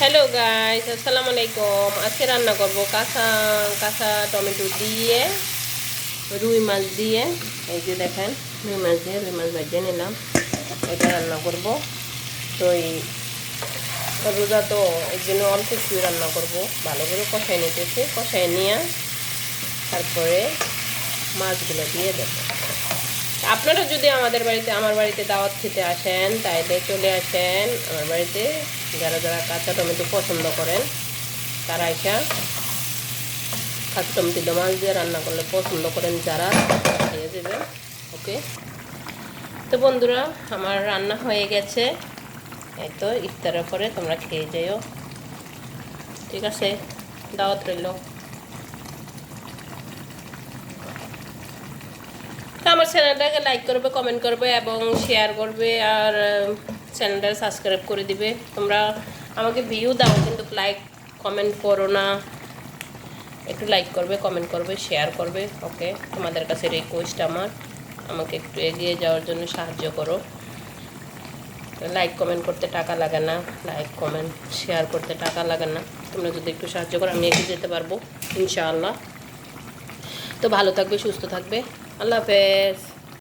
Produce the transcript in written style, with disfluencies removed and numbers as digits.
Hello guys, আসসালামু আলাইকুম। আজকে রান্না করব কাঁচা কাঁচা টমেটো দিয়ে রুই মাছ দিয়ে। এই যে দেখেন, রুই মাছ ভেজে নিলাম, এটা রান্না করব। তো এই রোজা তো এই জন্য অল্প একটু রান্না করব। ভালো করে কষাই নিতেছি, কষাই নিয়ে তারপরে মাছগুলো দিয়ে দেবো। আপনারা যদি আমার বাড়িতে দাওয়াত খেতে আসেন তাইলে চলে আসেন আমার বাড়িতে। যারা যারা কাঁচা টমেটো পছন্দ করেন তারা এসে কাঁচা টমেটো মাছ দিয়ে রান্না করলে পছন্দ করেন যারা, খেয়ে দেবেন। ওকে, তো বন্ধুরা, আমার রান্না হয়ে গেছে। এই তো ইফতারের পরে তোমরা খেয়ে যাও, ঠিক আছে? দাওয়াত রইল। তো আমার চ্যানেলটাকে লাইক করবে, কমেন্ট করবে এবং শেয়ার করবে, আর চ্যানেলটা সাবস্ক্রাইব করে দিবে। তোমরা আমাকে ভিউ দাও, কিন্তু লাইক কমেন্ট করো না। একটু লাইক করবে, কমেন্ট করবে, শেয়ার করবে। ওকে, তোমাদের কাছে রিকোয়েস্ট আমার, আমাকে একটু এগিয়ে যাওয়ার জন্য সাহায্য করো। লাইক কমেন্ট করতে টাকা লাগে না, লাইক কমেন্ট শেয়ার করতে টাকা লাগে না। তোমরা যদি একটু সাহায্য করো আমি এগিয়ে যেতে পারবো ইনশাআল্লাহ। তো ভালো থাকবে, সুস্থ থাকবে। আল্লাহ হাফেজ।